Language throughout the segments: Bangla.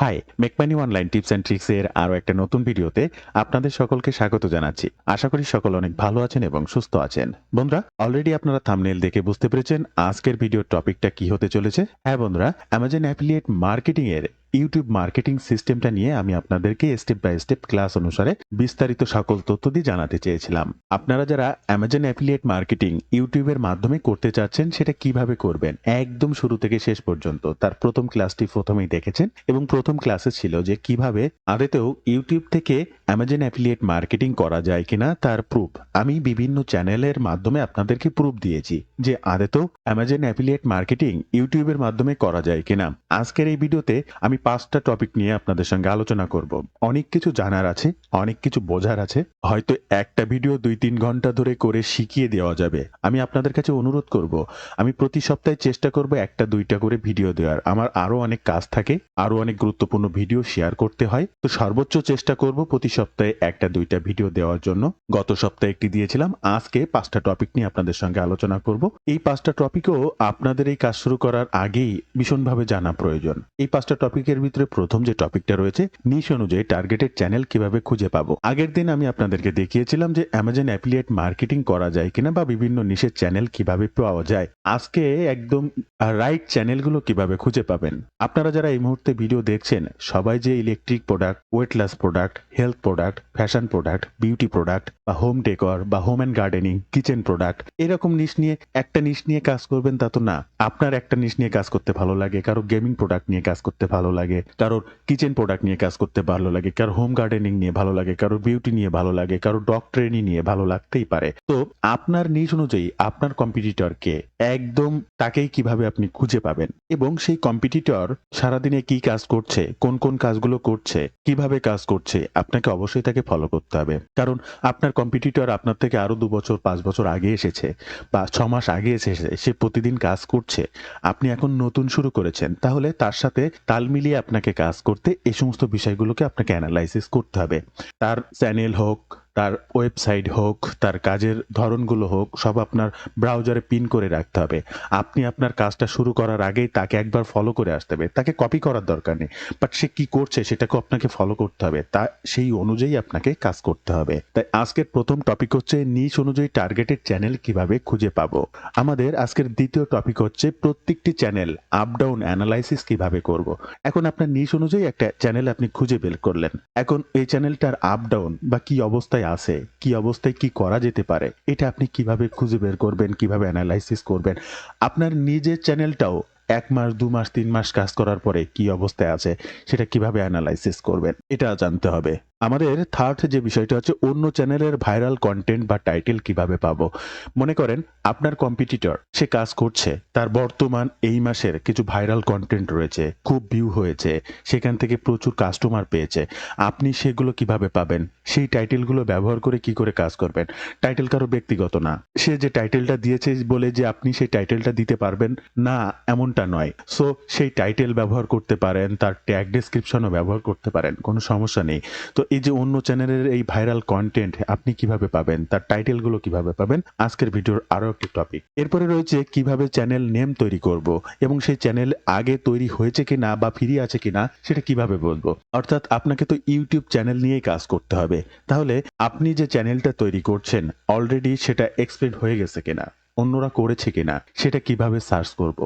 High, make money online tips and tricks এর আরো একটা নতুন ভিডিওতে আপনাদের সকলকে স্বাগত জানাচ্ছি। আশা করি সকল অনেক ভালো আছেন এবং সুস্থ আছেন। বন্ধুরা, অলরেডি আপনারা থাম্বনেল দেখে বুঝতে পেরেছেন আজকের ভিডিওর টপিকটা কি হতে চলেছে। হ্যাঁ বন্ধুরা, অ্যামাজন অ্যাফিলিয়েট মার্কেটিং এর ইউটিউব মার্কেটিং সিস্টেমটা নিয়ে আমি আপনাদেরকে স্টেপ বাই স্টেপ ক্লাস অনুসারে বিস্তারিত সকল তথ্য দিয়ে জানাতে চেয়েছিলাম। আপনারা যারা অ্যামাজন অ্যাফিলিয়েট মার্কেটিং ইউটিউবের মাধ্যমে করতে চাচ্ছেন সেটা কিভাবে করবেন একদম শুরু থেকে শেষ পর্যন্ত তার প্রথম ক্লাসটি প্রথমেই দেখেছেন এবং প্রথম ক্লাসে ছিল যে কিভাবে আদতেও ইউটিউব থেকে অ্যামাজন অ্যাফিলিয়েট মার্কেটিং করা যায় কিনা তার প্রুফ আমি বিভিন্ন চ্যানেলের মাধ্যমে আপনাদেরকে প্রুফ দিয়েছি যে আদতেও অ্যামাজন অ্যাফিলিয়েট মার্কেটিং ইউটিউবের মাধ্যমে করা যায় কিনা। আজকের এই ভিডিওতে আমি 5টা টপিক নিয়ে আপনাদের সঙ্গে আলোচনা করব। অনেক কিছু জানার আছে, অনেক কিছু বোঝার আছে। হয়তো একটা ভিডিও 2-3 ঘন্টা ধরে করে শিখিয়ে দেওয়া যাবে। আমি আপনাদের কাছে অনুরোধ করব, আমি প্রতি সপ্তাহে চেষ্টা করব 1-2টা করে ভিডিও দেওয়ার। আমার আরো অনেক কাজ থাকে, আরো অনেক গুরুত্বপূর্ণ ভিডিও শেয়ার করতে হয়। তো সর্বোচ্চ চেষ্টা করব প্রতি সপ্তাহে 1-2টা ভিডিও দেওয়ার জন্য। গত সপ্তাহে একটি দিয়েছিলাম, আজকে 5টা টপিক নিয়ে আপনাদের সঙ্গে আলোচনা করব। এই 5টা টপিকও আপনাদের এই কাজ শুরু করার আগেই ভীষণভাবে জানা প্রয়োজন। এই 5টা টপিকের ভিতরে প্রথম যে টপিকটা রয়েছে, নিশ অনুযায়ী টার্গেটেড চ্যানেল কিভাবে খুঁজে পাবো। আগের দিন আমি আপনাদেরকে দেখিয়েছিলাম যে অ্যামাজন অ্যাফিলিয়েট মার্কেটিং করা যায় কিনা বা বিভিন্ন নিশের চ্যানেল কিভাবে পাওয়া যায়। আজকে একদম রাইট চ্যানেলগুলো কিভাবে খুঁজে পাবেন। আপনারা যারা এই মুহূর্তে ভিডিও দেখছেন সবাই যে electric product, weight loss product, health product, fashion product, beauty product বা হোম ডেকর বা home and gardening, kitchen product এরকম নিশ নিয়ে একটা নিশ নিয়ে কাজ করবেন তা তো না। আপনার একটা নিশ নিয়ে কাজ করতে ভালো লাগে, কারো গেমিং প্রোডাক্ট নিয়ে কাজ করতে ভালো লাগে, কারোর কিচেন প্রোডাক্ট নিয়ে কাজ করতে ভালো লাগে, কারো হোম গার্ডেনিং নিয়ে ভালো লাগে, কারো বিউটি নিয়ে ভালো লাগে, কারো ডগ ট্রেনিং নিয়ে ভালো লাগতেই পারে। তো আপনার নিশ অনুযায়ী আপনার কম্পিটিটরকে একদম তাকেই কিভাবে আপনি খুঁজে পাবেন এবং সেই কম্পিটিটর সারাদিনে কি কাজ করছে, কোন কোন কাজগুলো করছে, কিভাবে কাজ করছে, আপনাকে অবশ্যই তাকে ফলো করতে হবে। কারণ আপনার কম্পিটিটর আপনার থেকে আরো 2 বছর 5 বছর আগে এসেছে বা 6 মাস আগে এসেছে, সে প্রতিদিন কাজ করছে। আপনি এখন নতুন শুরু করেছেন, তাহলে তার সাথে তাল মিলিয়ে আপনাকে কাজ করতে এই সমস্ত বিষয়গুলোকে আপনাকে অ্যানালাইসিস করতে হবে। তার চ্যানেল হোক, তার ওয়েবসাইট হোক, তার কাজের ধরনগুলো হোক, সব আপনার ব্রাউজারে পিন করে রাখতে হবে। আপনি আপনার কাজটা শুরু করার আগেই তাকে একবার ফলো করে আসতে হবে। তাকে কপি করার দরকার নেই, বাট সে কি করছে সেটাকে আপনাকে ফলো করতে হবে। তা সেই অনুযায়ী আপনাকে কাজ করতে হবে। তাই আজকের প্রথম টপিক হচ্ছে নিশ অনুযায়ী টার্গেটেড চ্যানেল কিভাবে খুঁজে পাবো। আমাদের আজকের দ্বিতীয় টপিক হচ্ছে প্রত্যেকটি চ্যানেল আপ ডাউন অ্যানালাইসিস কিভাবে করব। এখন আপনার নিশ অনুযায়ী একটা চ্যানেল আপনি খুঁজে বের করলেন। এখন এই চ্যানেলটার আপ ডাউন বা কি অবস্থায় আছে, কি অবস্থায় কি করা যেতে পারে, এটা আপনি কিভাবে খুঁজে বের করবেন, কিভাবে অ্যানালাইসিস করবেন। আপনার নিজের চ্যানেলটাও 1 মাস 2 মাস 3 মাস কাজ করার পরে কি অবস্থায় আছে সেটা কিভাবে অ্যানালাইসিস করবেন এটা জানতে হবে। আমাদের থার্ড যে বিষয়টা হচ্ছে অন্য চ্যানেলের ভাইরাল কন্টেন্ট বা টাইটেল কিভাবে পাবো। মনে করেন আপনার কম্পিটিটর সে কাজ করছে, তার বর্তমান এই মাসের কিছু ভাইরাল কন্টেন্ট রয়েছে, খুব ভিউ হয়েছে, সেখান থেকে প্রচুর কাস্টমার পেয়েছে। আপনি সেগুলো কিভাবে পাবেন, সেই টাইটেলগুলো ব্যবহার করে কি করে কাজ করবেন। টাইটেল কারো ব্যক্তিগত না, সে যে টাইটেলটা দিয়েছে বলে যে আপনি সেই টাইটেলটা দিতে পারবেন না এমনটা নয়। সো সেই টাইটেল ব্যবহার করতে পারেন, তার ট্যাগ ডেসক্রিপশনও ব্যবহার করতে পারেন, কোনো সমস্যা নেই। তো এই যে অন্য চ্যানেলের এই ভাইরাল কন্টেন্ট আপনি কিভাবে পাবেন, তার টাইটেলগুলো কিভাবে পাবেন, আজকের ভিডিওর আরো একটি টপিক। এরপরে রয়েছে কিভাবে চ্যানেল নেম তৈরি করব এবং সেই চ্যানেল আগে তৈরি হয়েছে কিনা বা ফ্রি আছে কিনা সেটা কিভাবে বলবো। অর্থাৎ আপনাকে তো ইউটিউব চ্যানেল নিয়েই কাজ করতে হবে। তাহলে আপনি যে চ্যানেলটা তৈরি করছেন অলরেডি সেটা এক্সপেন্ড হয়ে গেছে কিনা, অন্যরা করেছে কিনা সেটা কিভাবে সার্চ করব।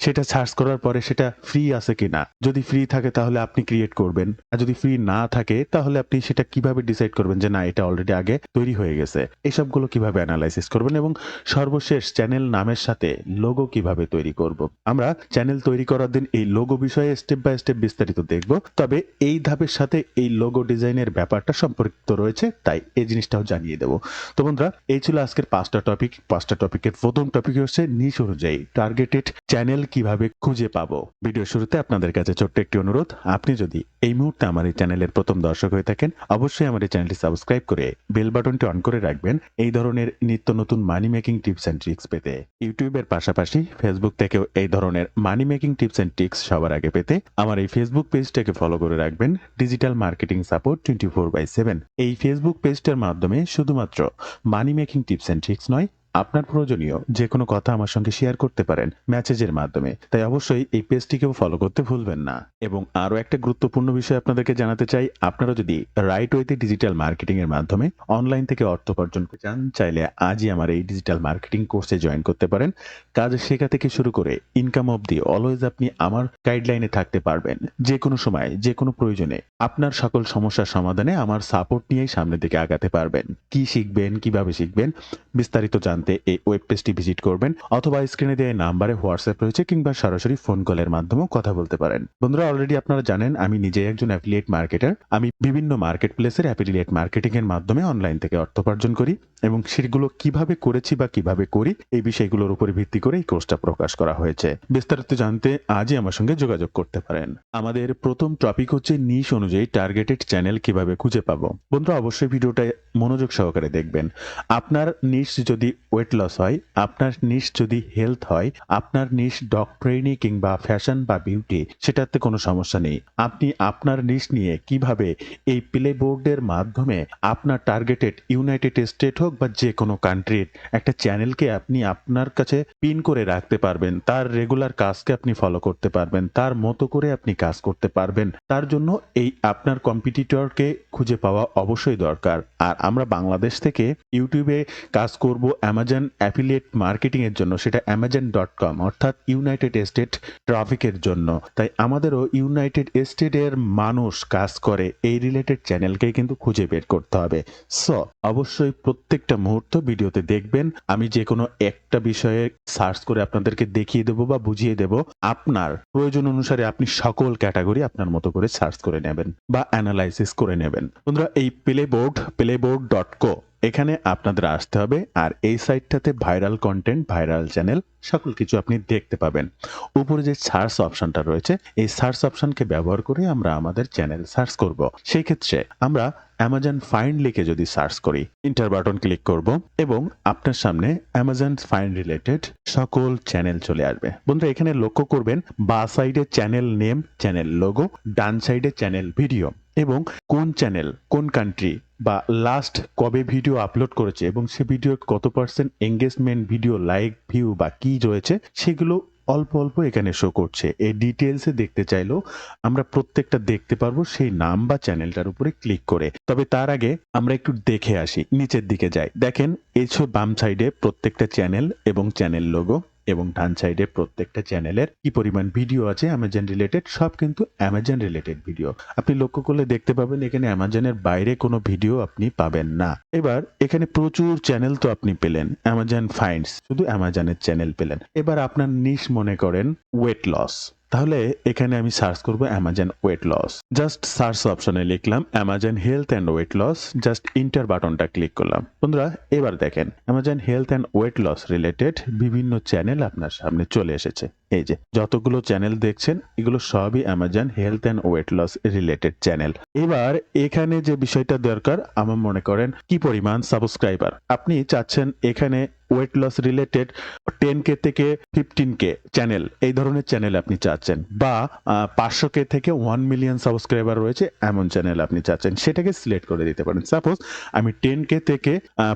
সেটা সার্চ করার পরে সেটা ফ্রি আছে কিনা, যদি ফ্রি থাকে তাহলে আপনি ক্রিয়েট করবেন, আর যদি ফ্রি না থাকে তাহলে আপনি সেটা কিভাবে ডিসাইড করবেন যে না এটা অলরেডি আগে তৈরি হয়ে গেছে। এসবগুলো কিভাবে অ্যানালাইসিস করবেন এবং সর্বশেষ চ্যানেল নামের সাথে লোগো কিভাবে তৈরি করব। আমরা চ্যানেল তৈরি করার দিন এই লোগো বিষয়ে স্টেপ বাই স্টেপ বিস্তারিত দেখব, তবে এই ধাপের সাথে এই লোগো ডিজাইনের ব্যাপারটা সম্পর্কিত রয়েছে, তাই এই জিনিসটাও জানিয়ে দেব। তো বন্ধুরা, এই ছিল আজকের 5টা টপিক। 5টা টপিকের প্রথম টপিক হচ্ছে নিশ অনুযায়ী টার্গেটেড চ্যানেল কিভাবে খুঁজে পাবো। ভিডিও শুরুতে আপনাদের কাছে ছোট্ট একটি অনুরোধ, আপনি যদি এই মুহূর্তে আমার এই চ্যানেলের প্রথম দর্শক হয়ে থাকেন অবশ্যই আমার এই চ্যানেলটি সাবস্ক্রাইব করে বেল বাটনটি অন করে রাখবেন এই ধরনের নিত্য নতুন money making tips and tricks পেতে। ইউটিউবের পাশাপাশি ফেসবুক থেকেও এই ধরনের money making tips and tricks সবার আগে পেতে আমার এই ফেসবুক পেজটাকে ফলো করে রাখবেন, ডিজিটাল মার্কেটিং সাপোর্ট 24/7। এই ফেসবুক পেজটার মাধ্যমে শুধুমাত্র money making tips and tricks নয়, আপনার প্রয়োজনীয় যে কোনো কথা আমার সঙ্গে শেয়ার করতে পারেন মেসেজের মাধ্যমে। তাই অবশ্যই এই পেজটিকেও ফলো করতে ভুলবেন না। এবং আরো একটা গুরুত্বপূর্ণ বিষয় আপনাদেরকে জানাতে চাই, আপনারা যদি রাইট ওয়েতে ডিজিটাল মার্কেটিং এর মাধ্যমে অনলাইন থেকে অর্থ উপার্জন করতে চান, চাইলে আজই আমার এই ডিজিটাল মার্কেটিং কোর্সে জয়েন করতে পারেন। কাজ শেখা থেকে শুরু করে ইনকাম অবধি অলওয়েজ আপনি আমার গাইডলাইনে থাকতে পারবেন। যে কোনো সময় যে কোনো প্রয়োজনে আপনার সকল সমস্যার সমাধানে আমার সাপোর্ট নিয়েই সামনের দিকে আগাতে পারবেন। কি শিখবেন, কিভাবে শিখবেন, বিস্তারিত জানতে এই ওয়েব পেজটি ভিজিট করবেন, অথবা স্ক্রিনে দেওয়া নাম্বারে হোয়াটসঅ্যাপ রয়েছে, কিংবা সরাসরি ফোন কলের মাধ্যমেও কথা বলতে পারেন। বন্ধুরা, অলরেডি আপনারা জানেন আমি নিজে একজন অ্যাফিলিয়েট মার্কেটার। আমি বিভিন্ন মার্কেট প্লেসের অ্যাফিলিয়েট মার্কেটিং এর মাধ্যমে অনলাইন থেকে অর্থ উপার্জন করি, এবং সেগুলো কিভাবে করেছি বা কিভাবে করি এই বিষয়গুলোর উপর ভিত্তি করে এই কোর্সটা প্রকাশ করা হয়েছে। বিস্তারিত জানতে আজই আমার সঙ্গে যোগাযোগ করতে পারেন। আমাদের প্রথম টপিক হচ্ছে নিশ অনুযায়ী টার্গেটেড চ্যানেল কিভাবে খুঁজে পাবো। বন্ধুরা, অবশ্যই ভিডিওটা মনোযোগ সহকারে দেখবেন। আপনার নিশ যদি ওয়েট লস হয়, আপনার নিশ যদি হেলথ হয়, আপনার নিশ ডগ ট্রেনিং কিংবা ফ্যাশন বা বিউটি, সেটাতে কোনো সমস্যা নেই। আপনি আপনার নিশ নিয়ে কিভাবে এই প্লে বোর্ডের মাধ্যমে আপনার টার্গেটেড ইউনাইটেড স্টেট হোক বা যে কোনো কান্ট্রির একটা চ্যানেলকে আপনি আপনার কাছে পিন করে রাখতে পারবেন, তার রেগুলার কাজকে আপনি ফলো করতে পারবেন, তার মতো করে আপনি কাজ করতে পারবেন। তার জন্য এই আপনার কম্পিটিটরকে খুঁজে পাওয়া অবশ্যই দরকার। আর আমরা বাংলাদেশ থেকে ইউটিউবে কাজ করব অ্যামাজন অ্যাফিলিয়েট মার্কেটিং এর জন্য, সেটা amazon.com অর্থাৎ ইউনাইটেড স্টেট ট্রাফিকের জন্য। তাই আমাদেরও ইউনাইটেড স্টেটের মানুষ কাজ করে এই রিলেটেড চ্যানেলকেই কিন্তু খুঁজে বের করতে হবে। সো অবশ্যই প্রত্যেকটা মুহূর্ত ভিডিওতে দেখবেন। আমি যে কোনো একটা বিষয়ে সার্চ করে আপনাদেরকে দেখিয়ে দেবো বা বুঝিয়ে দেব। আপনার প্রয়োজন অনুসারে আপনি সকল ক্যাটাগরি আপনার মতো করে সার্চ করে নেবেন বা অ্যানালাইসিস করে নেবেন। বন্ধুরা, এই প্লেবোর্ড.co এখানে আপনাদের আসতে হবে, আর এই সাইটটাতে ভাইরাল কন্টেন্ট, ভাইরাল চ্যানেল সকল কিছু আপনি দেখতে পাবেন। উপরে যে সার্চ অপশনটা রয়েছে, এই সার্চ অপশনকে ব্যবহার করে আমরা আমাদের চ্যানেল সার্চ করব। সেই ক্ষেত্রে আমরা অ্যামাজন ফাইন্ড লিখে যদি সার্চ করি, ইন্টার বাটন ক্লিক করব এবং আপনার সামনে অ্যামাজন ফাইন্ড রিলেটেড সকল চ্যানেল চলে আসবে। বন্ধুরা, এখানে লক্ষ্য করবেন বাঁ সাইডে চ্যানেল নেম, চ্যানেল লোগো, ডান সাইডে চ্যানেল ভিডিও, এবং কোন চ্যানেল, কোন কান্ট্রি বা লাস্ট কবে ভিডিও আপলোড করেছে এবং সে ভিডিওর কত percent engagement, video like, view বা কি রয়েছে, সেগুলো অল্প অল্প এখানে শো করছে। এই ডিটেলসে দেখতে চাইলেও আমরা প্রত্যেকটা দেখতে পারবো সেই নাম বা চ্যানেলটার উপরে ক্লিক করে। তবে তার আগে আমরা একটু দেখে আসি, নিচের দিকে যাই। দেখেন এই বাম সাইডে প্রত্যেকটা চ্যানেল এবং চ্যানেল লোগো, এবং ডান সাইডে প্রত্যেকটা চ্যানেলের কি পরিমাণ ভিডিও আছে অ্যামাজন রিলেটেড, সব কিন্তু অ্যামাজন রিলেটেড ভিডিও। আপনি লক্ষ্য করলে দেখতে পাবেন এখানে অ্যামাজনের বাইরে কোনো ভিডিও আপনি পাবেন না। এবার এখানে প্রচুর চ্যানেল তো আপনি পেলেন, অ্যামাজন ফাইন্ডস, শুধু অ্যামাজনের চ্যানেল পেলেন। এবার আপনার নিশ মনে করেন ওয়েট লস, তাহলে এখানে আমি সার্চ করব Amazon weight loss. Just search অপশনে লিখলাম Amazon health and weight loss, just enter বাটনটা ক্লিক করলাম। বন্ধুরা, এবার দেখেন Amazon health and weight loss related বিভিন্ন চ্যানেল আপনার সামনে চলে এসেছে। এই যে যতগুলো চ্যানেল দেখছেন, এগুলো সবই Amazon health and weight loss related channel. এবার এখানে যে বিষয়টা দরকার, আমার মনে করেন কি পরিমাণ সাবস্ক্রাইবার আপনি চাচ্ছেন, এখানে ওয়েট লস রিলেটেড 10K থেকে 15K চ্যানেল, এই ধরনের চ্যানেল আপনি চাচ্ছেন, বা 500K থেকে 1 মিলিয়ন সাবস্ক্রাইবার রয়েছে এমন চ্যানেল আপনি চাচ্ছেন, সেটাকে সিলেক্ট করে দিতে পারেন। সাপোজ আমি 10K থেকে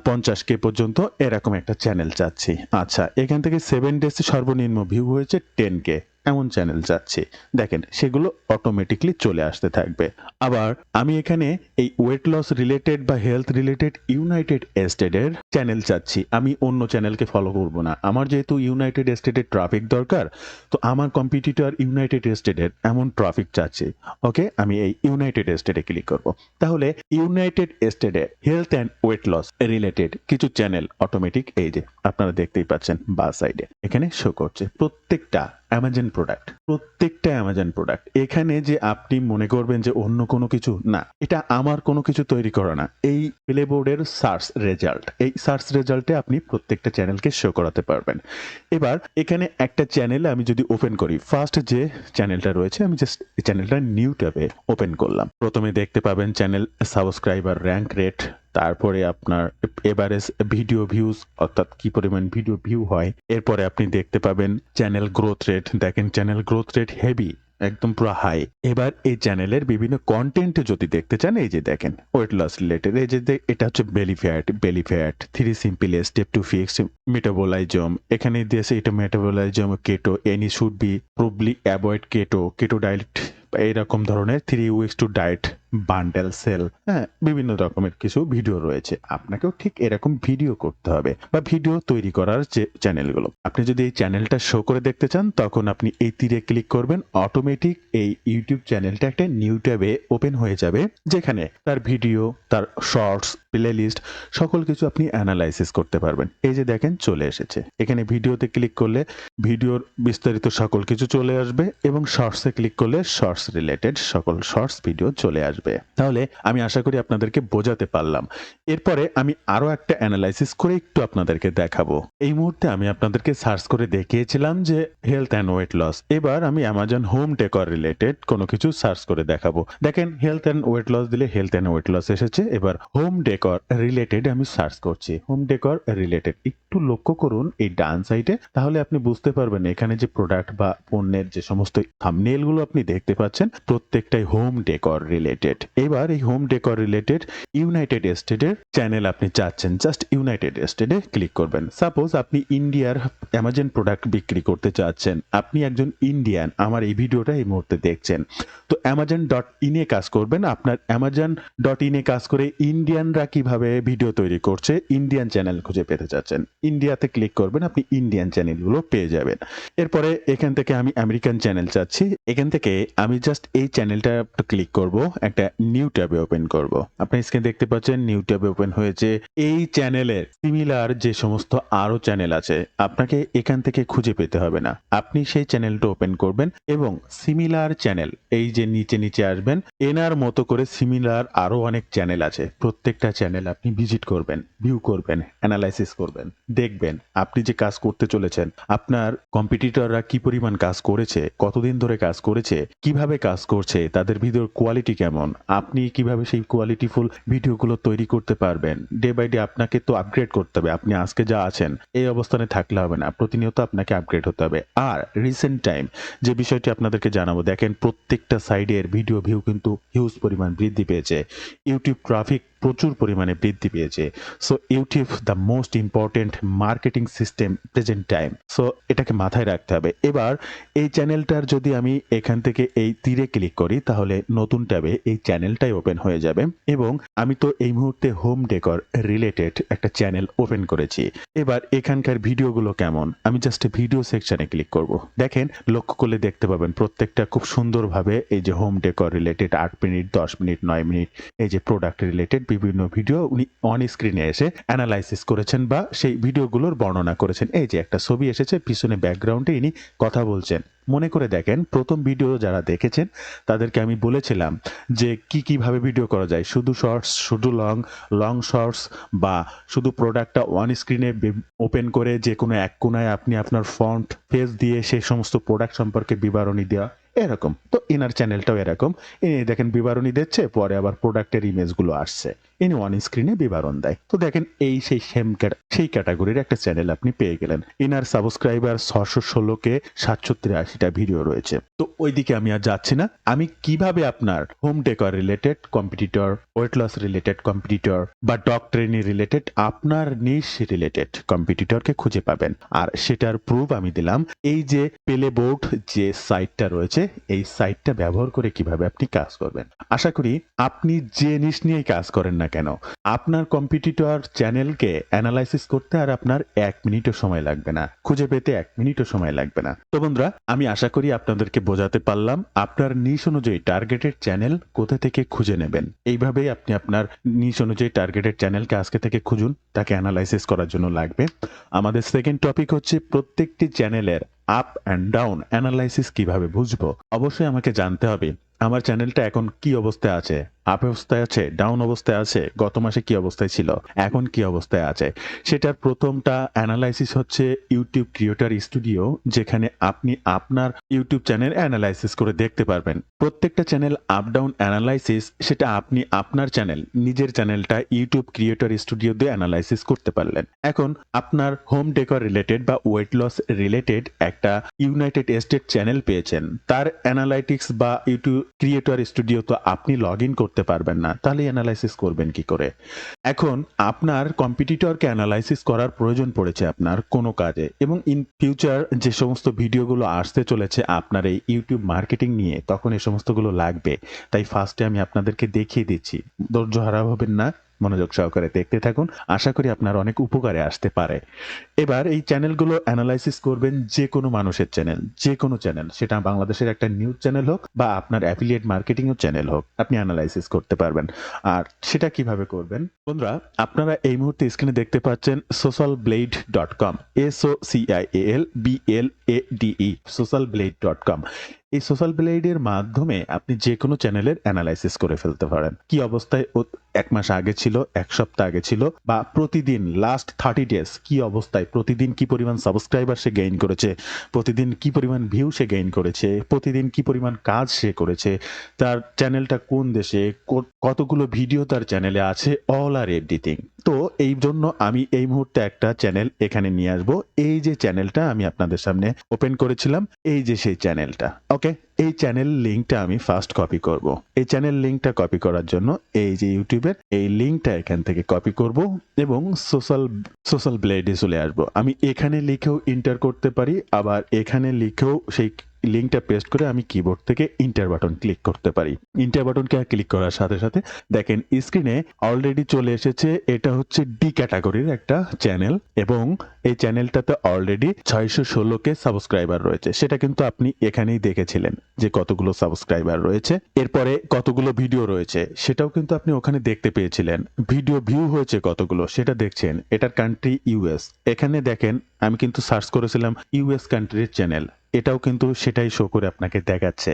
50K পর্যন্ত এরকম একটা চ্যানেল চাচ্ছি। আচ্ছা, এখান থেকে 7 ডেজে সর্বনিম্ন ভিউ হয়েছে 10K, এমন চ্যানেল চাচ্ছি। দেখেন সেগুলো অটোমেটিকলি চলে আসতে থাকবে। আবার আমি এখানে এই ওয়েট লস রিলেটেড বা হেলথ রিলেটেড ইউনাইটেড স্টেটের চ্যানেল চাচ্ছি, আমি অন্য চ্যানেলকে ফলো করব না। আমার যেহেতু ইউনাইটেড স্টেটের ট্রাফিক দরকার, তো আমার কম্পিটিটর ইউনাইটেড স্টেটের এমন ট্রাফিক চাচ্ছি। ওকে, আমি এই ইউনাইটেড স্টেটে ক্লিক করব। তাহলে ইউনাইটেড স্টেটের health and weight loss related কিছু চ্যানেল অটোমেটিক, এই যে আপনারা দেখতেই পাচ্ছেন বা সাইডে এখানে শো করছে। প্রত্যেকটা অ্যামাজন প্রোডাক্ট, প্রত্যেকটা অ্যামাজন প্রোডাক্ট। এখানে যে আপনি মনে করবেন যে অন্য কোনো কিছু না, এটা আমার কোনো কিছু তৈরি করা না। এই প্লেবোর্ডের সার্চ রেজাল্ট, এই সার্চ রেজাল্টে আপনি প্রত্যেকটা চ্যানেলকে শো করাতে পারবেন। এবার এখানে একটা চ্যানেল আমি যদি ওপেন করি, ফার্স্ট যে চ্যানেলটা রয়েছে, আমি জাস্ট এই চ্যানেলটা নিউ ট্যাবে ওপেন করলাম। প্রথমে দেখতে পাবেন চ্যানেল সাবস্ক্রাইবার র্যাঙ্ক রেট, তারপরে আপনার এভারেজ ভিডিও ভিউজ, অর্থাৎ কি পরিমাণ ভিডিও ভিউ হয়। এরপরে আপনি দেখতে পাবেন চ্যানেল গ্রোথ রেট। দেখেন চ্যানেল গ্রোথ রেট হেভি, একদম পুরো হাই। এবার এই চ্যানেলের বিভিন্ন কনটেন্ট যদি দেখতে চান, এই যে দেখেন ওয়েট লস রিলেটেড, এই যে এটা হচ্ছে belly fat, 3 simple step to fix metabolism. এখানে দিয়েছে এটা metabolism keto, any should be probably avoid keto diet, এইরকম ধরনের 3 weeks to diet bundle sale, হ্যাঁ, বিভিন্ন রকমের কিছু ভিডিও রয়েছে। আপনাকেও ঠিক এরকম ভিডিও করতে হবে বা ভিডিও তৈরি করার যে চ্যানেলগুলো, আপনি যদি এই চ্যানেলটা শো করে দেখতে চান, তখন আপনি এই তীরে ক্লিক করবেন, অটোমেটিক এই ইউটিউব চ্যানেলটা একটা নিউ ট্যাবে ওপেন হয়ে যাবে, যেখানে তার ভিডিও, তার শর্টস, প্লেলিস্ট সকল কিছু আপনি অ্যানালাইসিস করতে পারবেন। এই যে দেখেন চলে এসেছে, এখানে ভিডিওতে ক্লিক করলে ভিডিওর বিস্তারিত সকল কিছু চলে আসবে এবং শর্টসে ক্লিক করলে শর্টস রিলেটেড সকল শর্টস ভিডিও চলে আসবে। তাহলে আমি আশা করি আপনাদেরকে বোঝাতে পারলাম। এরপরে আমি আরো একটা অ্যানালাইসিস করে একটু আপনাদেরকে দেখাবো। এই মুহূর্তে আমি আপনাদেরকে সার্চ করে দেখিয়েছিলাম যে হেলথ অ্যান্ড ওয়েট লস। এবার আমি অ্যামাজন হোম ডেকর রিলেটেড কোনো কিছু সার্চ করে দেখাবো। দেখেন হেলথ অ্যান্ড ওয়েট লস দিলে হেলথ অ্যান্ড ওয়েট লস এসেছে। এবার হোম ডেকর রিলেটেড আমি সার্চ করছি, হোম ডেকর রিলেটেড। একটু লক্ষ্য করুন এই ডান সাইডে, তাহলে আপনি বুঝতে পারবেন এখানে যে প্রোডাক্ট বা পণ্যের যে সমস্ত থাম্বনেল গুলো আপনি দেখতে পাচ্ছেন, প্রত্যেকটাই হোম ডেকর রিলেটেড। এবার এই হোম ডেকর রিলেটেড ইউনাইটেড স্টেটের চ্যানেল আপনি চাচ্ছেন, জাস্ট ইউনাইটেড স্টেটে ক্লিক করবেন। সাপোজ আপনি ইন্ডিয়ার অ্যামাজন প্রোডাক্ট বিক্রি করতে চাচ্ছেন, আপনি একজন ইন্ডিয়ান, আমার এই ভিডিওটা এই মুহূর্তে দেখছেন, তো অ্যামাজন ডট ইনে কাজ করবেন। আপনার অ্যামাজন ডট ইনে কাজ করে ইন্ডিয়ানরা কিভাবে ভিডিও তৈরি করছে, ইন্ডিয়ান চ্যানেল খুঁজে পেতে চাচ্ছেন, ইন্ডিয়াতে ক্লিক করবেন, আপনি ইন্ডিয়ান চ্যানেলগুলো পেয়ে যাবেন। এরপরে এখান থেকে আমি আমেরিকান চ্যানেল চাচ্ছি, এখান থেকে আমি জাস্ট এই চ্যানেলটা ক্লিক করব, একটা নিউ ট্যাবে ওপেন করব। আপনি স্ক্রিনে দেখতে পাচ্ছেন নিউ ট্যাবে ওপেন হয়েছে। এই চ্যানেলের সিমিলার যে সমস্ত আরো চ্যানেল আছে, আপনাকে এখান থেকে খুঁজে পেতে হবে না, আপনি সেই চ্যানেলটা ওপেন করবেন এবং সিমিলার চ্যানেল, এই যে নিচে নিচে আসবেন, এনার মতো করে সিমিলার আরো অনেক চ্যানেল আছে, প্রত্যেকটা চ্যানেল আপনি ভিজিট করবেন, ভিউ করবেন, অ্যানালাইসিস করবেন, দেখবেন আপনি যে কাজ করতে চলেছেন, আপনার কম্পিটিটররা কি পরিমাণ কাজ করেছে, কতদিন ধরে কাজ করেছে, কিভাবে কাজ করছে, তাদের ভিডিওর কোয়ালিটি কেমন, আপনি কিভাবে সেই কোয়ালিটিফুল ভিডিওগুলো তৈরি করতে পারবেন। ডে বাই ডে আপনাকে তো আপগ্রেড করতে হবে, আপনি আজকে যা আছেন এই অবস্থানে থাকলে হবে না, প্রতিনিয়ত আপনাকে আপগ্রেড হতে হবে। আর রিসেন্ট টাইম যে বিষয়টি আপনাদেরকে জানাবো, দেখেন প্রত্যেকটা সাইডের ভিডিও ভিউ কিন্তু হিউজ পরিমাণ বৃদ্ধি পেয়েছে, ইউটিউব ট্রাফিক প্রচুর পরিমাণে বৃদ্ধি পেয়েছে। So YouTube the most important marketing system present time, so এটাকে মাথায় রাখতে হবে। এবার এই চ্যানেলটার যদি আমি এখান থেকে এই তীরে ক্লিক করি, তাহলে নতুন ট্যাবে এই চ্যানেলটাই ওপেন হয়ে যাবে এবং আমি তো এই মুহূর্তে হোম ডেকর রিলেটেড একটা চ্যানেল ওপেন করেছি। এবার এখানকার ভিডিওগুলো কেমন, আমি জাস্ট ভিডিও সেকশনে ক্লিক করব। দেখেন লক্ষ্য করলে দেখতে পাবেন প্রত্যেকটা খুব সুন্দরভাবে এই যে home decor related 8 minute, 10 minute, 9 minute, এই যে প্রোডাক্ট রিলেটেড বিভিন্ন ভিডিও উনি অন স্ক্রিনে এসে অ্যানালাইসিস করেছেন বা সেই ভিডিওগুলোর বর্ণনা করেছেন। এই যে একটা ছবি এসেছে, পিছনে ব্যাকগ্রাউন্ডে ইনি কথা বলছেন। মনে করে দেখেন প্রথম ভিডিও যারা দেখেছেন তাদেরকে আমি বলেছিলাম যে কিভাবে ভিডিও করা যায়, শুধু শর্টস, শুধু লং শর্টস, বা শুধু প্রোডাক্টটা ওয়ান স্ক্রিনে ওপেন করে যে কোনো এক কোণায় আপনি আপনার ফন্ট ফেস দিয়ে সেই সমস্ত প্রোডাক্ট সম্পর্কে বিবরণী দেওয়া, এরকম। তো এনার চ্যানেলটাও এরকম, ইনি দেখেন বিবরণী দিচ্ছে, পরে আবার প্রোডাক্টের ইমেজগুলো আসছে, ইনি ওয়ান স্ক্রিনে বিবরণ দেয়। তো দেখেন এই সেই ক্যাটাগরির একটা চ্যানেল আপনি পেয়ে গেলেন। ইনার সাবস্ক্রাইবার 616কে 783টা ভিডিও রয়েছে। তো ওইদিকে আমি আর যাচ্ছি না, আমি কিভাবে আপনার home decor related competitor, weight loss related competitor বা ডগ ট্রেনিং রিলেটেড আপনার নিশ রিলেটেড কম্পিটিটরকে খুঁজে পাবেন, আর সেটার প্রুফ আমি দিলাম এই যে প্লেবোর্ড যে সাইটটা রয়েছে, এই সাইটটা ব্যবহার করে কিভাবে আপনি কাজ করবেন। আশা করি আপনি যে নিশ নিয়েই কাজ করেন না কেন, আপনার কম্পিটিটর চ্যানেলকে অ্যানালাইসিস করতে আর আপনার 1 মিনিটও সময় লাগবে না, খুঁজে পেতে 1 মিনিটও সময় লাগবে না। তো বন্ধুরা, আমি আশা করি আপনাদেরকে বোঝাতে পারলাম আপনার নিশ অনুযায়ী টার্গেটেড চ্যানেল কোথা থেকে খুঁজে নেবেন। এইভাবেই আপনি আপনার নিশ অনুযায়ী টার্গেটেড চ্যানেলকে আজকে থেকে খুঁজুন, তাকে অ্যানালাইসিস করার জন্য লাগবে। আমাদের সেকেন্ড টপিক হচ্ছে প্রত্যেকটি চ্যানেলের আপ অ্যান্ড ডাউন অ্যানালাইসিস কিভাবে বুঝবো। অবশ্যই আমাকে জানতে হবে আমার চ্যানেলটা এখন কি অবস্থায় আছে, আপ অবস্থায় আছে, ডাউন অবস্থায় আছে, গত মাসে কি অবস্থায় ছিল, এখন কি অবস্থায় আছে, সেটার প্রথমটা অ্যানালাইসিস হচ্ছে ইউটিউব ক্রিয়েটর স্টুডিও, যেখানে আপনি আপনার ইউটিউব চ্যানেল অ্যানালাইসিস করে দেখতে পারবেন। প্রত্যেকটা চ্যানেল আপ ডাউন অ্যানালাইসিস সেটা আপনি আপনার চ্যানেল, নিজের চ্যানেলটা ইউটিউব ক্রিয়েটর স্টুডিও দিয়ে অ্যানালাইসিস করতে পারলেন। এখন আপনার হোম ডেকর রিলেটেড বা ওয়েট লস রিলেটেড একটা ইউনাইটেড স্টেট চ্যানেল পেয়েছেন, তার অ্যানালাইটিক্স বা ইউটিউব ক্রিয়েটর স্টুডিও তো আপনি লগ ইন করতে পারবেন না, তাহলে অ্যানালাইসিস করবেন কি করে? এখন আপনার কম্পিটিটরকে অ্যানালাইসিস করার প্রয়োজন পড়েছে আপনার কোনো কাজে, এবং ইন ফিউচার যে সমস্ত ভিডিওগুলো আসতে চলেছে আপনার এই ইউটিউব মার্কেটিং নিয়ে, তখন এই সমস্তগুলো লাগবে। তাই ফার্স্টে আমি আপনাদেরকে দেখিয়ে দিচ্ছি, ধৈর্য হারাম হবেন না, মনোযোগ সহকারে দেখতে থাকুন, আশা করি আপনার অনেক উপকারে আসতে পারে। এবার এই চ্যানেলগুলো অ্যানালাইসিস করবেন, যে কোনো মানুষের চ্যানেল, যে কোনো চ্যানেল, সেটা বাংলাদেশের একটা নিউজ চ্যানেল হোক বা আপনার অ্যাফিলিয়েট মার্কেটিং এর চ্যানেল হোক, আপনি অ্যানালাইসিস করতে পারবেন। আর সেটা কিভাবে করবেন? বন্ধুরা, আপনারা এই মুহূর্তে স্ক্রিনে দেখতে পাচ্ছেন socialblade.com, socialblade, socialblade.com। এই সোশ্যাল ব্লেডের মাধ্যমে আপনি যে কোনো চ্যানেলের অ্যানালাইসিস করে ফেলতে পারেন। কি অবস্থায় এক মাস আগে ছিল, এক সপ্তাহ আগে ছিল, বা প্রতিদিন লাস্ট 30 ডেজ কি অবস্থায়, প্রতিদিন কি পরিমাণ সাবস্ক্রাইবার সে গেইন করেছে, প্রতিদিন কি পরিমাণ ভিউ সে গেইন করেছে, প্রতিদিন কি পরিমাণ কাজ সে করেছে, তার চ্যানেলটা কোন দেশে, কতগুলো ভিডিও তার চ্যানেলে আছে, অল আর এভরিথিং। তো এই জন্য আমি এই মুহূর্তে একটা চ্যানেল এখানে নিয়ে আসবো। এই যে চ্যানেলটা আমি আপনাদের সামনে ওপেন করেছিলাম, এই যে সেই চ্যানেলটা। ওকে, এই চ্যানেল লিঙ্কটা আমি ফার্স্ট কপি করব। এই চ্যানেল লিঙ্কটা কপি করার জন্য এই যে ইউটিউবের এই লিঙ্কটা এখান থেকে কপি করব এবং সোশ্যাল ব্লেডে চলে আসব। আমি এখানে লিখেও এন্টার করতে পারি, আবার এখানে লিখেও সেই লিঙ্কটা পেস্ট করে আমি কিবোর্ড থেকে ইন্টার বাটন ক্লিক করতে পারি। ইন্টার বাটনকে ক্লিক করার সাথে সাথে দেখেন স্ক্রিনে অলরেডি চলে এসেছে, এটা হচ্ছে ডি ক্যাটাগরির একটা চ্যানেল, এবং এই চ্যানেলটাতে অলরেডি 616কে সাবস্ক্রাইবার রয়েছে। সেটা কিন্তু আপনি এখানেই দেখেছিলেন যে কতগুলো সাবস্ক্রাইবার রয়েছে, এরপরে কতগুলো ভিডিও রয়েছে সেটাও কিন্তু আপনি ওখানে দেখতে পেয়েছিলেন। ভিডিও ভিউ হয়েছে কতগুলো সেটা দেখছেন। এটার কান্ট্রি ইউএস। এখানে দেখেন আমি কিন্তু সার্চ করেছিলাম ইউএস কান্ট্রির চ্যানেল, এটাও কিন্তু সেটাই শো করে আপনাকে দেখাচ্ছে।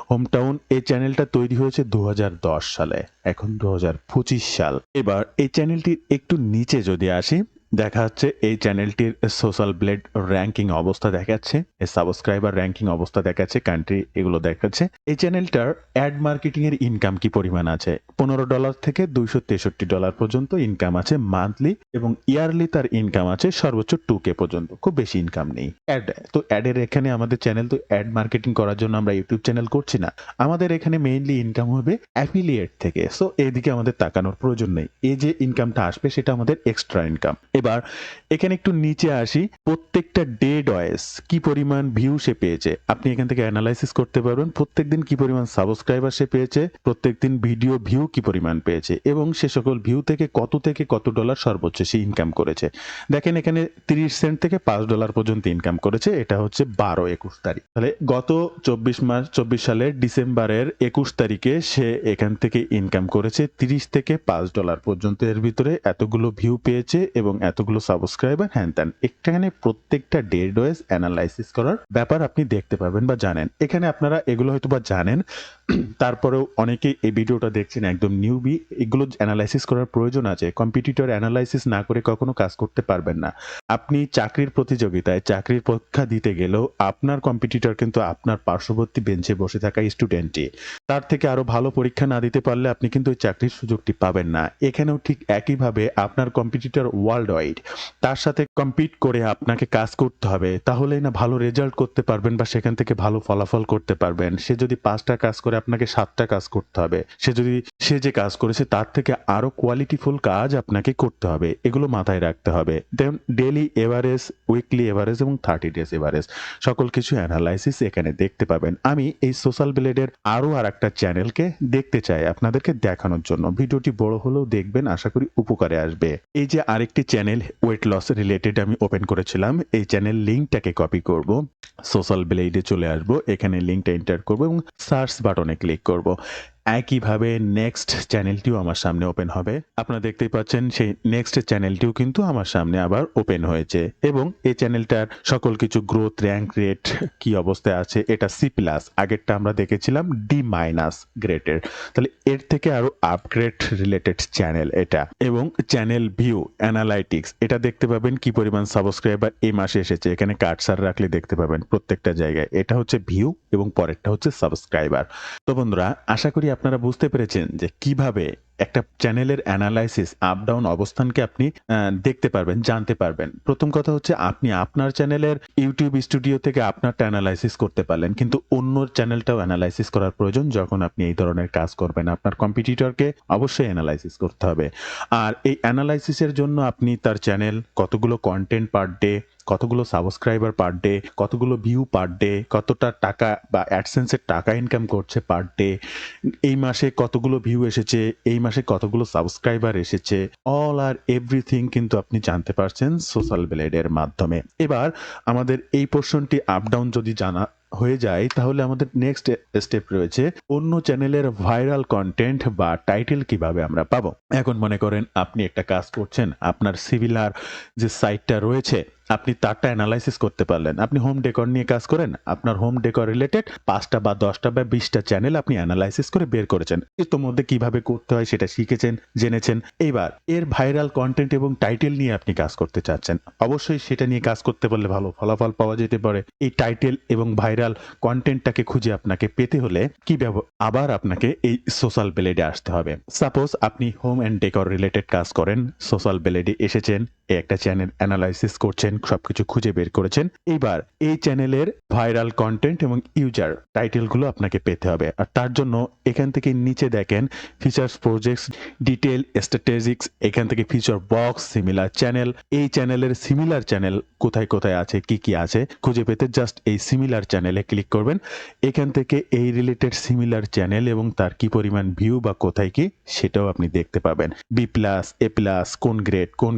হোমটাউন এই চ্যানেলটা তৈরি হয়েছে 2010 সালে, এখন 2025 সাল। এবার এই চ্যানেলটির একটু নিচে যদি আসি, দেখা যাচ্ছে এই চ্যানেলটির সোশ্যাল ব্লেড র্যাঙ্কিং অবস্থা দেখাচ্ছে, সাবস্ক্রাইবার র্যাঙ্কিং অবস্থা দেখাচ্ছে, কান্ট্রি এগুলো দেখাচ্ছে। এই চ্যানেলটার অ্যাড মার্কেটিং এর ইনকাম কি পরিমাণ আছে, $15 থেকে $263 পর্যন্ত ইনকাম আছে মান্থলি, এবং ইয়ারলি তার ইনকাম আছে সর্বোচ্চ 2K পর্যন্ত। খুব বেশি ইনকাম নেই। অ্যাড তো অ্যাডের এখানে আমাদের চ্যানেল তো অ্যাড মার্কেটিং করার জন্য আমরা ইউটিউব চ্যানেল করছি না, আমাদের এখানে মেইনলি ইনকাম হবে অ্যাফিলিয়েট থেকে। সো এদিকে আমাদের তাকানোর প্রয়োজন নেই, এই যে ইনকামটা আসবে সেটা আমাদের এক্সট্রা ইনকাম। এবার এখানে একটু নিচে আসি, প্রত্যেকটা ডে ডয়েস কি পরিমাণ ভিউ সে পেয়েছে আপনি এখান থেকে অ্যানালাইসিস করতে পারবেন। প্রত্যেকদিন কি পরিমাণ সাবস্ক্রাইবার সে পেয়েছে, প্রত্যেকদিন ভিডিও ভিউ কি পরিমাণ পেয়েছে, এবং সে সকল ভিউ থেকে কত ডলার সর্বোচ্চ সে ইনকাম করেছে। দেখেন এখানে 30 সেন্ট থেকে $5 পর্যন্ত ইনকাম করেছে। এটা হচ্ছে 12-21 তারিখ। তাহলে গত 24 সালের ডিসেম্বরের 21 তারিখে সে এখান থেকে ইনকাম করেছে 30 থেকে $5 পর্যন্ত। এর ভিতরে এতগুলো ভিউ পেয়েছে এবং এতগুলো সাবস্ক্রাইবার, হ্যান ত্যান। এখানে প্রত্যেকটা ডেড ওয়েজ অ্যানালাইসিস করার ব্যাপার আপনি দেখতে পাবেন বা জানেন। এখানে আপনারা এগুলো হয়তো বা জানেন, তারপরেও অনেকেই এই ভিডিওটা দেখছেন একদম নিউবি, এগুলো অ্যানালাইসিস করার প্রয়োজন আছে। কম্পিটিটর অ্যানালাইসিস না করে কখনো কাজ করতে পারবেন না। আপনি চাকরির প্রতিযোগিতায় চাকরির পরীক্ষা দিতে গেলেও আপনার কম্পিটিটর কিন্তু আপনার পার্শ্ববর্তী বেঞ্চে বসে থাকা স্টুডেন্টই। তার থেকে আরো ভালো পরীক্ষা না দিতে পারলে আপনি কিন্তু ওই চাকরির সুযোগটি পাবেন না। এখানেও ঠিক একইভাবে আপনার কম্পিটিটর ওয়ার্ল্ড ওয়াইড, তার সাথে কম্পিট করে আপনাকে কাজ করতে হবে, তাহলেই না ভালো রেজাল্ট করতে পারবেন বা সেখান থেকে ভালো ফলাফল করতে পারবেন। সে যদি 5টা কাজ করে আপনাকে 7টা কাজ করতে হবে। সে যে কাজ করেছে তার থেকে আরো কোয়ালিটিফুল কাজ আপনাকে করতে হবে। এগুলো মাথায় রাখতে হবে। দেন ডেইলি এভারেজ, উইকলি এভারেজ এবং 30 ডেজ এভারেজ সকল কিছু অ্যানালাইসিস এখানে দেখতে পাবেন। আমি এই সোশ্যাল ব্লেডের আরো আরেকটা চ্যানেলকে দেখতে চাই আপনাদেরকে দেখানোর জন্য। ভিডিওটি বড় হলেও দেখবেন, আশা করি উপকারে আসবে। এই যে আরেকটি চ্যানেল ওয়েট লস রিলেটেড আমি ওপেন করেছিলাম, এই চ্যানেল লিঙ্কটাকে কপি করব, সোশ্যাল ব্লেডে চলে আসব, এখানে লিঙ্কটা এন্টার করব এবং সার্চ বাটনে ক্লিক করব। একইভাবে নেক্সট চ্যানেলটিও আমার সামনে ওপেন হবে। আপনারা দেখতেই পাচ্ছেন সেই নেক্সট চ্যানেলটিও কিন্তু আমার সামনে আবার ওপেন হয়েছে এবং এই চ্যানেলটার সকল কিছু গ্রোথ, র‍্যাঙ্ক রেট কি অবস্থায় আছে, এটা সি প্লাস, আগেরটা আমরা দেখেছিলাম ডি মাইনাস গ্রেডের। তাহলে এর থেকে আরো আপগ্রেড রিলেটেড চ্যানেল এটা। এবং চ্যানেল ভিউ অ্যানালাইটিক্স, এটা দেখতে পাবেন কি পরিমাণ সাবস্ক্রাইবার এই মাসে এসেছে, এখানে কার্সার রাখলে দেখতে পাবেন প্রত্যেকটা জায়গায়। এটা হচ্ছে ভিউ এবং পরেরটা হচ্ছে সাবস্ক্রাইবার। তো বন্ধুরা, আশা করি আপনারা বুঝতে পেরেছেন যে কিভাবে একটা চ্যানেলের অ্যানালাইসিস আপ ডাউন অবস্থানকে আপনি দেখতে পারবেন, জানতে পারবেন। প্রথম কথা হচ্ছে আপনি আপনার চ্যানেলের ইউটিউব স্টুডিও থেকে আপনারটা অ্যানালাইসিস করতে পারলেন, কিন্তু অন্য চ্যানেলটাও অ্যানালাইসিস করার প্রয়োজন যখন আপনি এই ধরনের কাজ করবেন। আপনার কম্পিটিটরকে অবশ্যই অ্যানালাইসিস করতে হবে। আর এই অ্যানালাইসিসের জন্য আপনি তার চ্যানেল, কতগুলো কন্টেন্ট পার ডে, কতগুলো সাবস্ক্রাইবার পার ডে, কতগুলো ভিউ পার ডে, কতটা টাকা বা অ্যাডসেন্সের টাকা ইনকাম করছে পার ডে, এই মাসে কতগুলো ভিউ এসেছে, এই মাসে কতগুলো সাবস্ক্রাইবার এসেছে, অল আর এভরিথিং কিন্তু আপনি জানতে পারছেন সোশ্যাল ব্লেডের মাধ্যমে। এবার আমাদের এই পোর্শনটি আপ ডাউন যদি জানা হয়ে যায়, তাহলে আমাদের নেক্সট স্টেপ রয়েছে অন্য চ্যানেলের ভাইরাল কন্টেন্ট বা টাইটেল কিভাবে আমরা পাবো। এখন মনে করেন আপনি একটা কাজ করছেন, আপনার সিমিলার যে সাইটটা রয়েছে আপনি তারটা অ্যানালাইসিস করতে পারলেন। আপনি হোম ডেকর নিয়ে কাজ করেন, আপনার হোম ডেকর রিলেটেড 5টা বা 10টা বা 20টা চ্যানেল আপনি অ্যানালাইসিস করে বের করেছেন। ইতোমধ্যে কিভাবে করতে হয় সেটা শিখেছেন, জেনেছেন। এবার এর ভাইরাল কন্টেন্ট এবং টাইটেল নিয়ে আপনি কাজ করতে চাচ্ছেন। অবশ্যই সেটা নিয়ে কাজ করতে পারলে ভালো ফলাফল পাওয়া যেতে পারে। এই টাইটেল এবং ভাইরাল কন্টেন্টটাকে খুঁজে আপনাকে পেতে হলে কি আবার আপনাকে এই সোশ্যাল ব্লেডে আসতে হবে। সাপোজ আপনি হোম অ্যান্ড ডেকর রিলেটেড কাজ করেন, সোশ্যাল ব্লেডে এসেছেন, একটা চ্যানেল অ্যানালাইসিস করছেন, সবকিছু খুঁজে বের করেছেন। এইবার এই চ্যানেলের ভাইরাল কন্টেন্ট এবং ইউজার টাইটেলগুলো আপনাকে পেতে হবে। আর তার জন্য এখান থেকে নিচে দেখেন ফিচার্স, প্রজেক্টস, ডিটেল, স্ট্র্যাটেজিক্স, এখান থেকে ফিচার বক্স, সিমিলার চ্যানেল, এই চ্যানেলের সিমিলার চ্যানেল কোথায় কোথায় আছে, কি কি আছে খুঁজে পেতে জাস্ট এই সিমিলার চ্যানেলে ক্লিক করবেন। এখান থেকে এই রিলেটেড সিমিলার চ্যানেল এবং তার কি পরিমাণ ভিউ বা কোথায় কি সেটাও আপনি দেখতে পাবেন। বি প্লাস, এ প্লাস, কোন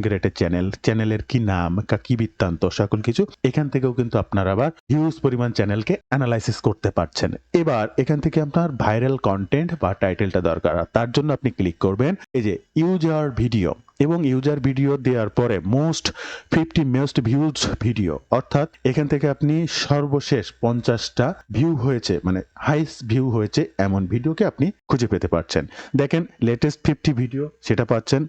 গ্রেডের চ্যানেলের কি নাম, কি বৃত্তান্ত, সকল কিছু এখান থেকেও কিন্তু আপনারা আবার হিউজ পরিমাণ চ্যানেলকে অ্যানালাইসিস করতে পারছেন। এবার এখান থেকে আপনার ভাইরাল কন্টেন্ট বা টাইটেলটা দরকার। তার জন্য আপনি ক্লিক করবেন এই যে ইউজার ভিডিও, এবং ইউজার ভিডিও দেওয়ার পরে মোস্ট ভিউজ ভিডিও, অর্থাৎ এখান থেকে আপনি সর্বশেষ 50টা ভিউ হয়েছে, মানে হাইস্ট ভিউ হয়েছে এমন ভিডিওকে আপনি খুঁজে পেতে পারছেন। দেখেন লেটেস্ট 50 ভিডিও সেটা পাচ্ছেন।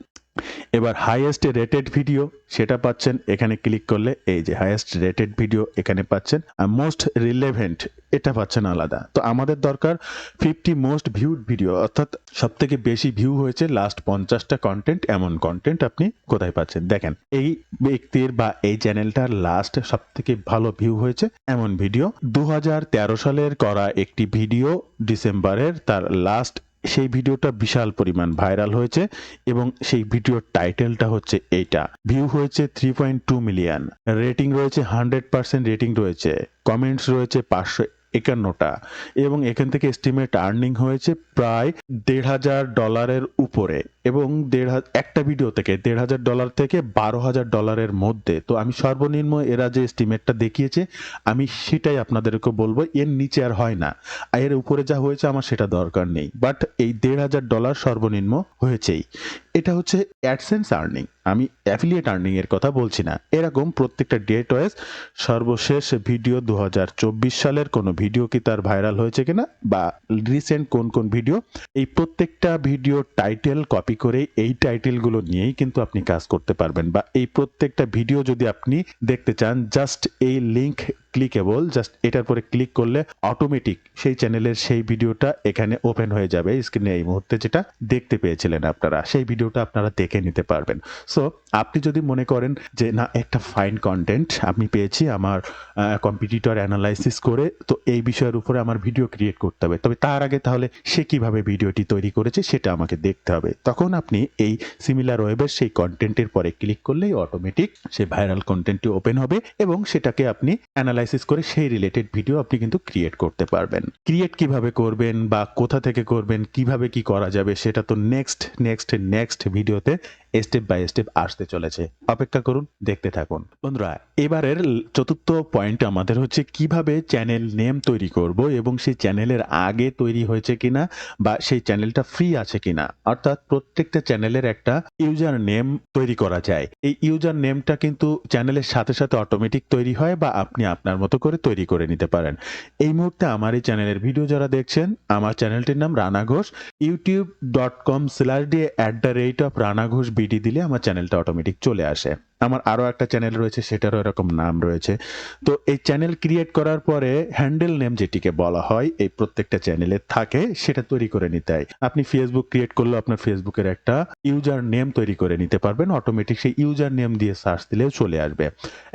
এবার হাইয়েস্ট রেটেড ভিডিও সেটা পাচ্ছেন, এখানে ক্লিক করলে এই যে হাইয়েস্ট রেটেড ভিডিও এখানে পাচ্ছেন। আর মোস্ট রিলেভেন্ট এটা পাচ্ছেন আলাদা। তো আমাদের দরকার 50 মোস্ট ভিউড ভিডিও, অর্থাৎ সবথেকে বেশি ভিউ হয়েছে লাস্ট 50টা কন্টেন্ট, এমন কন্টেন্ট আপনি কোথায় পাচ্ছেন। দেখেন এই ব্যক্তির বা এই চ্যানেলটার লাস্ট সবথেকে ভালো ভিউ হয়েছে এমন ভিডিও 2013 সালের করা একটি ভিডিও, ডিসেম্বরের তার লাস্ট, সেই ভিডিওটা বিশাল পরিমাণ ভাইরাল হয়েছে এবং সেই ভিডিওর টাইটেলটা হচ্ছে এইটা। ভিউ হয়েছে 3.2 মিলিয়ন, রেটিং রয়েছে 100% রেটিং রয়েছে, কমেন্টস রয়েছে 551টা এবং এখান থেকে এস্টিমেট আর্নিং হয়েছে প্রায় $1,500 উপরে, এবং একটা ভিডিও থেকে $1,500 থেকে $12,000 মধ্যে। তো আমি সর্বনিম্ন এরা যে এস্টিমেটটা দেখিয়েছে আমি সেটাই আপনাদেরকে বলবো, এর নিচে আর হয় না। এর উপরে যা হয়েছে আমার সেটা দরকার নেই, বাট এই $1,500 সর্বনিম্ন হয়েছেই। এটা হচ্ছে অ্যাডসেন্স আর্নিং, আমি অ্যাফিলিয়েট আর্নিং এর কথা বলছি না। এরকম প্রত্যেকটা ডেট ওয়াইজ সর্বশেষ ভিডিও 2024 সালের কোনো ভিডিও কি তার ভাইরাল হয়েছে কিনা, বা রিসেন্ট কোন কোন ভিডিও, এই প্রত্যেকটা ভিডিও টাইটেল কপি করে এই টাইটেলগুলো নিয়েই কিন্তু আপনি কাজ করতে পারবেন। বা এই প্রত্যেকটা ভিডিও যদি আপনি দেখতে চান, জাস্ট এই লিংক ক্লিকেবল, জাস্ট এটার পরে ক্লিক করলে অটোমেটিক সেই চ্যানেলের সেই ভিডিওটা এখানে ওপেন হয়ে যাবে। স্ক্রিনে এই মুহূর্তে যেটা দেখতে পেয়েছিলেন আপনারা, সেই ভিডিওটা আপনারা দেখে নিতে পারবেন। সো আপনি যদি মনে করেন যে না, একটা ফাইন কন্টেন্ট আমি পেয়েছি আমার কম্পিটিটর অ্যানালাইসিস করে, তো এই বিষয়ের উপরে আমার ভিডিও ক্রিয়েট করতে হবে, তবে তার আগে তাহলে সে কিভাবে ভিডিওটি তৈরি করেছে সেটা আমাকে দেখতে হবে, তখন আপনি এই সিমিলার ওয়েবের সেই কন্টেন্টের পরে ক্লিক করলেই অটোমেটিক সেই ভাইরাল কন্টেন্টটি ওপেন হবে এবং সেটাকে আপনি অ্যানালাইসিস করে সেই রিলেটেড ভিডিও আপনি কিন্তু ক্রিয়েট করতে পারবেন। ক্রিয়েট কিভাবে করবেন বা কোথা থেকে করবেন, কিভাবে কি করা যাবে, সেটা তো নেক্সট ভিডিওতে স্টেপ বাই স্টেপ আসতে চলেছে। অপেক্ষা করুন, দেখতে থাকুন। বন্ধুরা, এবারের চতুর্থ পয়েন্ট আমাদের হচ্ছে কিভাবে চ্যানেল নেম তৈরি করব এবং সেই চ্যানেলের আগে তৈরি হয়েছে কিনা বা সেই চ্যানেলটা ফ্রি আছে কিনা। অর্থাৎ প্রত্যেকটা চ্যানেলের একটা ইউজার নেম তৈরি করা যায়। এই ইউজার নেমটা কিন্তু চ্যানেলের সাথে সাথে অটোমেটিক তৈরি হয় বা আপনি আপনার মতো করে তৈরি করে নিতে পারেন। এই মুহূর্তে আমার এই চ্যানেলের ভিডিও যারা দেখছেন, আমার চ্যানেলটির নাম Rana Ghosh. youtube.com/d@rana ghosh bd দিলে আমার চ্যানেলটা অটোমেটিক চলে আসে। আমার আরো একটা চ্যানেল রয়েছে, সেটারও এরকম নাম রয়েছে। তো এই চ্যানেল ক্রিয়েট করার পরে হ্যান্ডেল নেম যেটিকে বলা হয় এই প্রত্যেকটা চ্যানেলে থাকে, সেটা তৈরি করে নিতে হয়। আপনি ফেসবুক ক্রিয়েট করলে আপনার ফেসবুকের একটা ইউজার নেম তৈরি করে নিতে পারবেন, অটোমেটিক সেই ইউজার নেম দিয়ে সার্চ দিলেও চলে আসবে।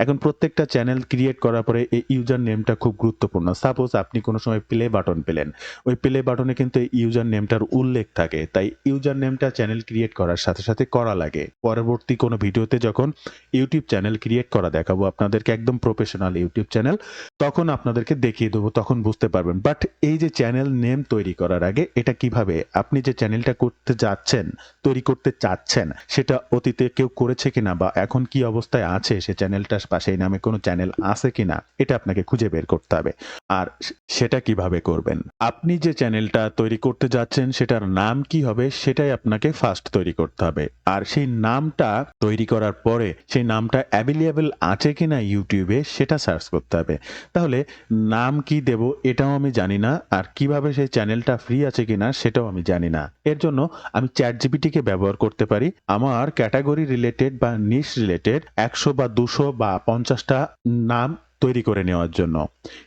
এখন প্রত্যেকটা চ্যানেল ক্রিয়েট করার পরে এই ইউজার নেমটা খুব গুরুত্বপূর্ণ। সাপোজ আপনি কোনো সময় প্লে বাটন পেলেন, ওই প্লে বাটনে কিন্তু এই ইউজার নেমটার উল্লেখ থাকে, তাই ইউজার নেমটা চ্যানেল ক্রিয়েট করার সাথে সাথে করা লাগে। পরবর্তী কোনো ভিডিওতে যখন ইউটিউব চ্যানেল ক্রিয়েট করা দেখাবো আপনাদেরকে, একদম প্রফেশনাল ইউটিউব চ্যানেল, তখন আপনাদেরকে দেখিয়ে দেবো, তখন বুঝতে পারবেন। বাট এই যে চ্যানেল নেম তৈরি করার আগে এটা কিভাবে আপনি যে চ্যানেলটা করতে যাচ্ছেন, তৈরি করতে চাচ্ছেন, সেটা অতীতে কেউ করেছে কিনা বা এখন কি অবস্থায় আছে সে চ্যানেলটার পাশে এই নামে কোনো চ্যানেল আছে কিনা, এটা আপনাকে খুঁজে বের করতে হবে। আর সেটা কিভাবে করবেন, আপনি যে চ্যানেলটা তৈরি করতে যাচ্ছেন সেটার নাম কি হবে সেটাই আপনাকে ফার্স্ট তৈরি করতে হবে। আর সেই নামটা তৈরি করার পরে সেই নামটা অ্যাভেলেবল আছে কিনা ইউটিউবে সেটা সার্চ করতে হবে। তাহলে নাম কি দেব এটাও আমি জানি না, আর কিভাবে সেই চ্যানেলটা ফ্রি আছে কিনা সেটাও আমি জানি না। এর জন্য আমি চ্যাটজিপিটিকে ব্যবহার করতে পারি। আমার ক্যাটাগরি রিলেটেড বা নিশ রিলেটেড 100 বা 200 বা 50টা নাম তৈরি করে নেওয়ার জন্য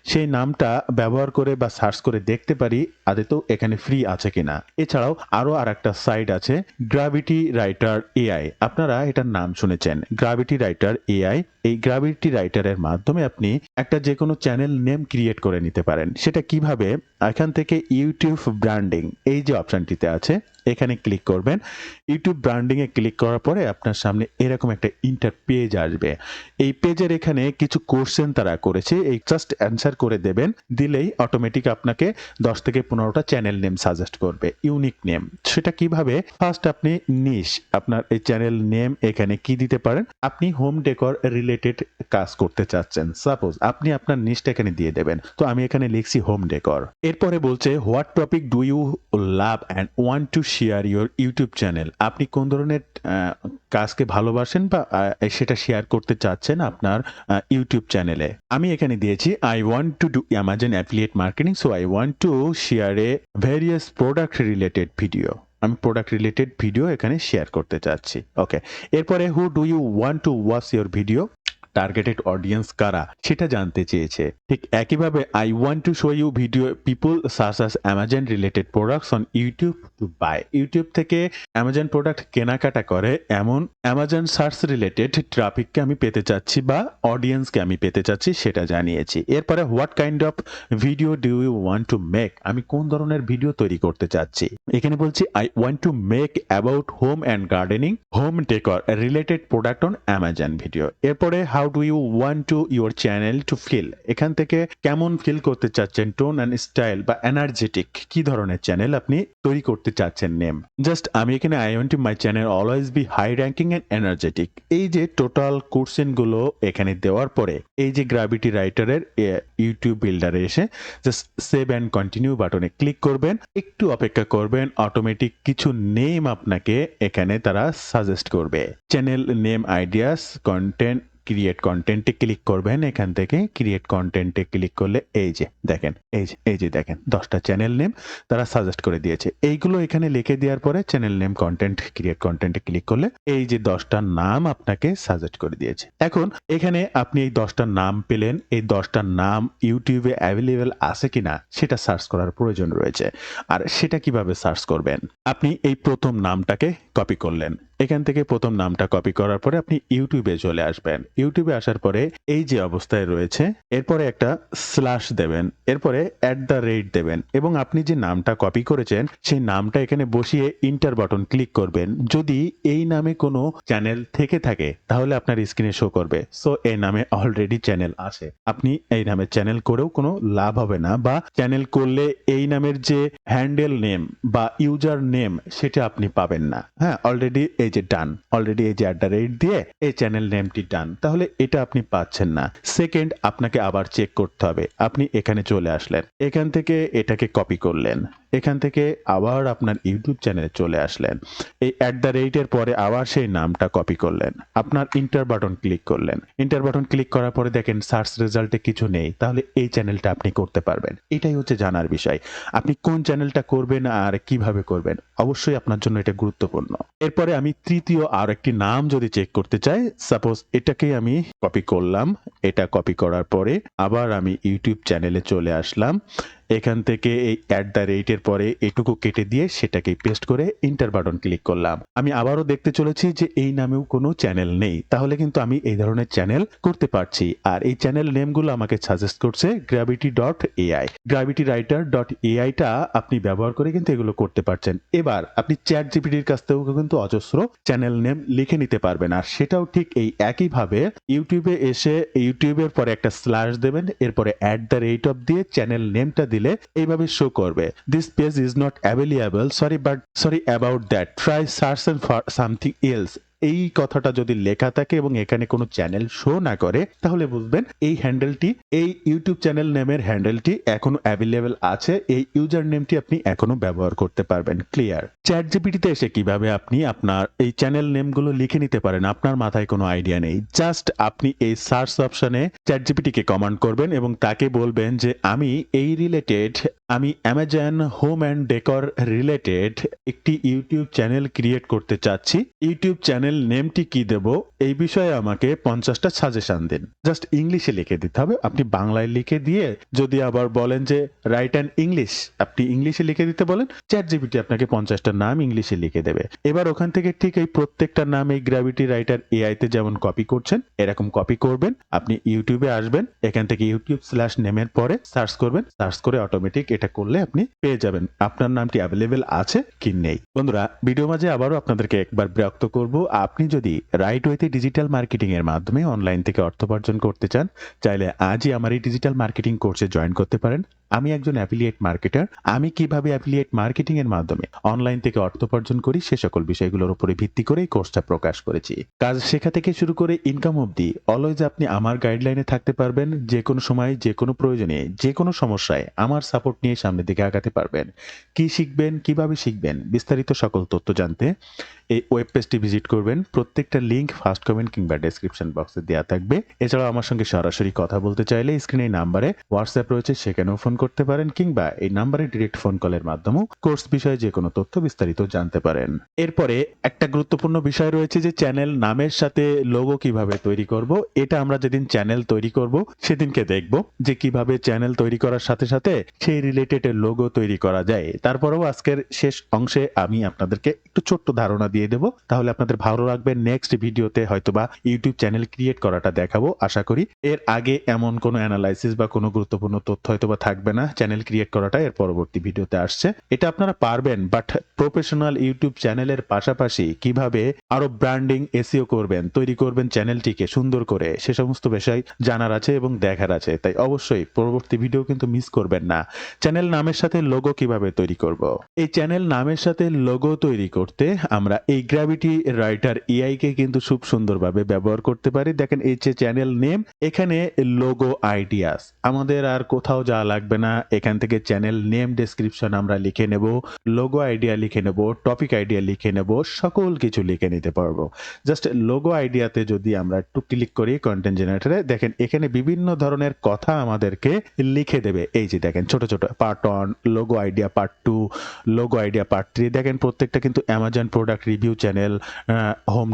সেই নামটা ব্যবহার করে বা সার্চ করে দেখতে পারি আদতেও এখানে ফ্রি আছে কিনা। এছাড়াও আরো আরেকটা সাইট আছে, গ্র্যাভিটি রাইটার এআই। আপনারা এটার নাম শুনেছেন, গ্র্যাভিটি রাইটার এআই। এই গ্র্যাভিটি রাইটারের মাধ্যমে আপনি একটা যে কোনো চ্যানেল নেম ক্রিয়েট করে নিতে পারেন। সেটা কিভাবে, এখান থেকে ইউটিউব ব্র্যান্ডিং এই যে অপশনটিতে আছে এখানে ক্লিক করবেন। ইউটিউব ব্র্যান্ডিং এ ক্লিক করার পরে আপনার সামনে এরকম একটা ইন্টার পেজ আসবে। এই পেজের এখানে কিছু কোশ্চেন তারা করেছে, এই জাস্ট অ্যান্সার করে দেবেন, দিলেই অটোমেটিক আপনাকে 10 থেকে 15টা চ্যানেল নেম সাজেস্ট করবে, ইউনিক নেম। সেটা কিভাবে, ফার্স্ট আপনি নিশ, আপনার এই চ্যানেল নেম এখানে কি দিতে পারেন। আপনি হোম ডেকর রিলেটেড কাজ করতে চাচ্ছেন, সাপোজ আপনি আপনার নিশটা এখানে দিয়ে দেবেন। তো আমি এখানে লিখছি হোম ডেকর। এরপরে বলছে what topic do you love and want to share your YouTube channel. আপনি কোন ধরনের কাজকে ভালোবাসেন বা সেটা শেয়ার করতে চাচ্ছেন আপনার ইউটিউব চ্যানেলে। আমি এখানে দিয়েছি I want to do Amazon affiliate marketing, so I want to share a various product related video. আমি প্রোডাক্ট রিলেটেড ভিডিও এখানে শেয়ার করতে চাচ্ছি। ওকে, এরপরে who do you want to watch your video, targeted audience কারা সেটা জানতে চেয়েছে। ঠিক একইভাবে I want to show you video people such as Amazon related products on YouTube to buy. YouTube থেকে অ্যামাজন প্রোডাক্ট কেনাকাটা করে এমন অ্যামাজন সার্চ রিলেটেড ট্রাফিককে আমি পেতে চাচ্ছি বা অডিয়েন্সকে আমি পেতে চাচ্ছি সেটা জানিয়েছি। এরপরে what kind of video do you want to make, আমি কোন ধরনের ভিডিও তৈরি করতে চাচ্ছি। এখানে বলছি I want to make about home and gardening home decor related product on Amazon video. এরপরে how do you want to your channel to feel, এখান থেকে কেমন ফিল করতে চাচ্ছেন, টোন অ্যান্ড স্টাইল বা এনার্জেটিক কি ধরনের চ্যানেল আপনি তৈরি করতে চাচ্ছেন নেম। জাস্ট আমি এখানে I want to my channel always be high ranking and energetic. এই যে টোটাল কোশ্চেন গুলো এখানে দেওয়ার পরে এই যে গ্র্যাভিটি রাইটারের ইউটিউব বিল্ডারে এসে জাস্ট সেভ অ্যান্ড কন্টিনিউ বাটনে ক্লিক করবেন, একটু অপেক্ষা করবেন, অটোমেটিক কিছু নেম আপনাকে এখানে তারা সাজেস্ট করবে। Channel name ideas content create কন্টেন্টে ক্লিক করবেন। এখান থেকে ক্রিয়েট কন্টেন্টে ক্লিক করলে এই যে দেখেন, এই যে দেখেন 10টা চ্যানেল নেম তারা সাজেস্ট করে দিয়েছে। এইগুলো এখানে লিখে দেওয়ার পরে চ্যানেল নেম কন্টেন্ট ক্রিয়েট কন্টেন্টে ক্লিক করলে এই যে 10টা নাম আপনাকে সাজেস্ট করে দিয়েছে। এখন এখানে আপনি এই 10টা নাম পেলেন, এই 10টা নাম ইউটিউবে অ্যাভেলেবেল আছে কিনা সেটা সার্চ করার প্রয়োজন রয়েছে। আর সেটা কিভাবে সার্চ করবেন, আপনি এই প্রথম নামটাকে কপি করলেন, এখান থেকে প্রথম নামটা কপি করার পরে আপনি ইউটিউবে চলে আসবেন। ইউটিউবে আসার পরে এই যে অবস্থায় রয়েছে এরপরে একটা স্ল্যাশ দেবেন, এরপরে @ দেবেন এবং আপনি যে নামটা কপি করেছেন সেই নামটা এখানে বসিয়ে ইন্টার বাটন ক্লিক করবেন। যদি এই নামে কোনো চ্যানেল থেকে থাকে তাহলে আপনার স্ক্রিনে শো করবে, সো এই নামে অলরেডি চ্যানেল আছে। আপনি এই নামে চ্যানেল করেও কোনো লাভ হবে না, বা চ্যানেল করলে এই নামের যে হ্যান্ডেল নেম বা ইউজার নেম সেটা আপনি পাবেন না। হ্যাঁ, অলরেডি এই এই যে ডান, অলরেডি এই যে @ দিয়ে এই চ্যানেল নেমটি ডান, তাহলে এটা আপনি পাচ্ছেন না। সেকেন্ড, আপনাকে আবার চেক করতে হবে। আপনি এখানে চলে আসলেন, এখান থেকে এটাকে কপি করলেন, এখান থেকে আবার আপনার ইউটিউব চ্যানেলে চলে আসলেন, এই @ এর পরে আবার সেই নামটা কপি করলেন, আপনার ইন্টার বাটন ক্লিক করলেন, ইন্টার বাটন ক্লিক করার পরে দেখেন সার্চ রেজাল্টে কিছু নেই, তাহলে এই চ্যানেলটা আপনি করতে পারবেন। এটাই হচ্ছে জানার বিষয়, আপনি কোন চ্যানেলটা করবেন আর কিভাবে করবেন, অবশ্যই আপনার জন্য এটা গুরুত্বপূর্ণ। এরপরে আমি তৃতীয় আর একটি নাম যদি চেক করতে চাই, সাপোজ এটাকে আমি কপি করলাম, এটা কপি করার পরে আবার আমি ইউটিউব চ্যানেলে চলে আসলাম, এখান থেকে এই @এর পরে এটুকু কেটে দিয়ে সেটাকে পেস্ট করে ইন্টার বাটন ক্লিক করলাম। আমি আবারও দেখতে চলেছি যে এই নামেও কোনো চ্যানেল নেই, তাহলে কিন্তু আমি এই ধরনের চ্যানেল করতে পারছি। আর এই চ্যানেল নেমগুলো আমাকে সাজেস্ট করছে gravity.ai, gravitywriter.ai টা আপনি ব্যবহার করে কিন্তু এগুলো করতে পারছেন। এবার আপনি ChatGPT-র কাছ থেকেও কিন্তু অজস্র চ্যানেল নেম লিখে নিতে পারবেন, আর সেটাও ঠিক এই একইভাবে ইউটিউবে এসে ইউটিউবের পরে একটা স্ল্যাশ দেবেন, এরপরে @ দিয়ে চ্যানেল নেমটা দিলে এইভাবে শো করবে, this page is not available, sorry about that, try searching for something else. এই কথাটা যদি লেখা থাকে এবং এখানে কোনো চ্যানেল শো না করে, তাহলে বুঝবেন এই হ্যান্ডেলটি, এই ইউটিউব চ্যানেল নেমের হ্যান্ডেলটি এখনো অ্যাভেলেবল আছে, এই ইউজার নেমটি আপনি এখনো ব্যবহার করতে পারবেন। ক্লিয়ার? চ্যাটজিপিটিতে এসে কিভাবে আপনি আপনার এই চ্যানেল নেমগুলো লিখে নিতে পারেন, আপনার মাথায় কোনো আইডিয়া নেই। জাস্ট আপনি এই সার্চ অপশনে চ্যাটজিপিটিকে কমান্ড করবেন এবং তাকে বলবেন যে আমি এই রিলেটেড, আমি Amazon home and decor related একটি ইউটিউব চ্যানেল ক্রিয়েট করতে চাচ্ছি, ইউটিউব চ্যানেল নেমটি কি দেব, এই বিষয়ে আমাকে 50টা সাজেশন দিন। জাস্ট ইংলিশে লিখে দিতে হবে, আপনি বাংলায় লিখে দিয়ে যদি আবার বলেন যে রাইট অ্যান্ড ইংলিশ, আপনি ইংলিশে লিখে দিতে বলেন, চ্যাটজিপিটি আপনাকে 50টা নাম ইংলিশে লিখে দেবে। এবার ওখান থেকে ঠিক এই প্রত্যেকটা নাম এই গ্র্যাভিটি রাইটার এআই তে যেমন কপি করছেন এরকম কপি করবেন, আপনি ইউটিউবে আসবেন, এখান থেকে ইউটিউব/নেমের পরে সার্চ করবেন, সার্চ করে অটোমেটিক এটা করলে আপনি পেয়ে যাবেন আপনার নামটি অ্যাভেলেবেল আছে কি নেই। বন্ধুরা, ভিডিও মাঝে আবারও আপনাদেরকে একবার বিরক্ত করব, আপনি যদি রাইট ওয়েতে ডিজিটাল মার্কেটিং এর মাধ্যমে অনলাইন থেকে অর্থ উপার্জন করতে চান, চাইলে আজই আমার এই ডিজিটাল মার্কেটিং কোর্সে জয়েন করতে পারেন। আমি একজন অ্যাফিলিয়েট মার্কেটার, আমি কিভাবে অ্যাফিলিয়েট মার্কেটিং এর মাধ্যমে অনলাইন থেকে অর্থ উপার্জন করি সে সকল বিষয়গুলোর উপরে ভিত্তি করে এই কোর্সটা প্রকাশ করেছি। কাজ শেখা থেকে শুরু করে ইনকাম অবধি অলওয়েজ আপনি আমার গাইডলাইনে থাকতে পারবেন, যে কোনো সময় যে কোনো প্রয়োজনে যে কোনো সমস্যায় আমার সাপোর্ট নিয়ে সামনের দিকে আগাতে পারবেন। কি শিখবেন, কিভাবে শিখবেন, বিস্তারিত সকল তথ্য জানতে এই ওয়েব পেজটি ভিজিট করবেন। প্রত্যেকটা লিংক ফার্স্ট কমেন্ট কিংবা ডেসক্রিপশন বক্সে দেওয়া থাকবে। এছাড়াও আমার সঙ্গে সরাসরি কথা বলতে চাইলে স্ক্রিনে এই নাম্বারে হোয়াটসঅ্যাপ রয়েছে, সেখানেও ফোন করতে পারেন, কিংবা এই নাম্বারে ডিরেক্ট ফোন কলের মাধ্যমেও কোর্স বিষয়ে যে কোনো তথ্য বিস্তারিত জানতে পারেন। এরপরে একটা গুরুত্বপূর্ণ বিষয় রয়েছে যে চ্যানেল নামের সাথে লোগো কিভাবে তৈরি করব। এটা আমরা যেদিন চ্যানেল তৈরি করব সেদিনকে দেখব যে কিভাবে চ্যানেল তৈরি করার সাথে সাথে সেই রিলেটেড লোগো তৈরি করা যায়। তারপরেও আজকের শেষ অংশে আমি আপনাদেরকে একটু ছোট্ট ধারণা দিয়ে দেব, তাহলে আপনাদের ভালো লাগবে। নেক্সট ভিডিওতে হয়তোবা ইউটিউব চ্যানেল ক্রিয়েট করাটা দেখাবো আশা করি। এর আগে এমন কোনো অ্যানালাইসিস বা কোনো গুরুত্বপূর্ণ তথ্য হয়তোবা থাকবে না, চ্যানেল ক্রিয়েট করাটা এর পরবর্তী ভিডিওতে আসছে। এটা আপনারা পারবেন, বাট প্রফেশনাল ইউটিউব চ্যানেলের পাশাপাশি কিভাবে আরো ব্র্যান্ডিং এসইও করবেন, তৈরি করবেন চ্যানেলটিকে সুন্দর করে, সে সমস্ত বিষয় জানার আছে এবং দেখার আছে। তাই অবশ্যই পরবর্তী ভিডিও কিন্তু মিস করবেন না। চ্যানেল নামের সাথে লোগো কিভাবে তৈরি করব। এই চ্যানেল নামের সাথে লোগো তৈরি করতে আমরা এই গ্র্যাভিটি রাইটার এআই কে কিন্তু খুব সুন্দরভাবে ব্যবহার করতে পারি। দেখেন এই যে চ্যানেল নেম, এখানে লোগো আইডিয়াস, আমাদের আর কোথাও যাওয়া লাগবে না। এখান থেকে চ্যানেল নেম ডেসক্রিপশন আমরা লিখে নেব, লোগো আইডিয়া লিখে নেব, টপিক আইডিয়া লিখে নেব, সকল কিছু লিখে নিতে পারবো। জাস্ট লোগো আইডিয়াতে যদি আমরা একটু ক্লিক করি কন্টেন্ট জেনারেটরে, দেখেন এখানে বিভিন্ন ধরনের কথা আমাদেরকে লিখে দেবে। এই যে দেখেন ছোট ছোট part 1, logo idea part 2, logo idea part 3, দেখেন প্রত্যেকটা কিন্তু Amazon product review channel, home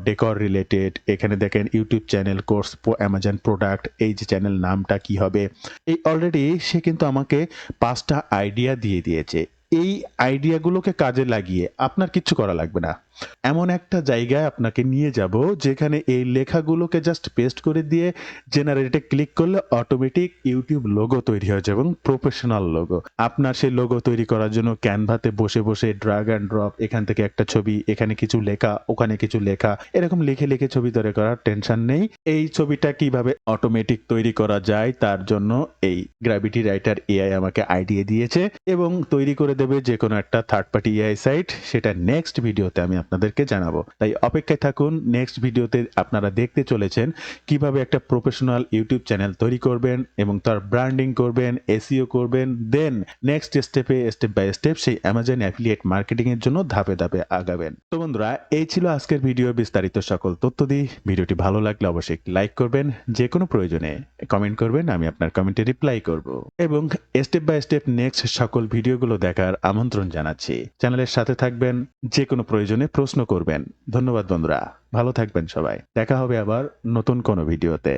decor related, এখানে দেখেন YouTube channel, course, Amazon product, এই যে চ্যানেল নামটা কি হবে। এই অলরেডি সে কিন্তু আমাকে 5টা আইডিয়া দিয়ে দিয়েছে। এই আইডিয়াগুলোকে কাজে লাগিয়ে আপনার কিচ্ছু করা লাগবে না, এমন একটা জায়গায় আপনাকে নিয়ে যাব যেখানে এই লেখাগুলোকে জাস্ট পেস্ট করে দিয়ে জেনারেটে ক্লিক করলে অটোমেটিক ইউটিউব লোগো তৈরি হয়ে যাবে, এবং প্রফেশনাল লোগো। আপনার সেই লোগো তৈরি করার জন্য ক্যানভাতে বসে বসে ড্রাগ অ্যান্ড ড্রপ, এখান থেকে একটা ছবি, এখানে কিছু লেখা, ওখানে কিছু লেখা, এরকম লিখে লিখে ছবি তৈরি করার টেনশন নেই। এই ছবিটা কিভাবে অটোমেটিক তৈরি করা যায় তার জন্য এই গ্র্যাভিটি রাইটার এআই আমাকে আইডিয়া দিয়েছে এবং তৈরি করে দেবে যে কোনো একটা থার্ড পার্টি এআই সাইট, সেটা নেক্সট ভিডিওতে আমি আপনাদেরকে জানাবো। তাই অপেক্ষায় থাকুন। নেক্সট ভিডিওতে আপনারা দেখতে চলেছেন কিভাবে একটা প্রফেশনাল ইউটিউব চ্যানেল তৈরি করবেন এবং তার ব্র্যান্ডিং করবেন, এসইও করবেন, then next step by step সেই অ্যামাজন অ্যাফিলিয়েট মার্কেটিং এর জন্য ধাপে ধাপে আগাবেন। তো বন্ধুরা, এই ছিল আজকের ভিডিও। বিস্তারিত সকল তথ্য দিই। ভিডিওটি ভালো লাগলে অবশ্যই একটি লাইক করবেন, যে কোনো প্রয়োজনে কমেন্ট করবেন, আমি আপনার কমেন্টে রিপ্লাই করব এবং স্টেপ বাই স্টেপ নেক্সট সকল ভিডিওগুলো দেখার আমন্ত্রণ জানাচ্ছি। চ্যানেলের সাথে থাকবেন, যে কোনো প্রয়োজনে প্রশ্ন করবেন। ধন্যবাদ বন্ধুরা, ভালো থাকবেন সবাই। দেখা হবে আবার নতুন কোনো ভিডিওতে।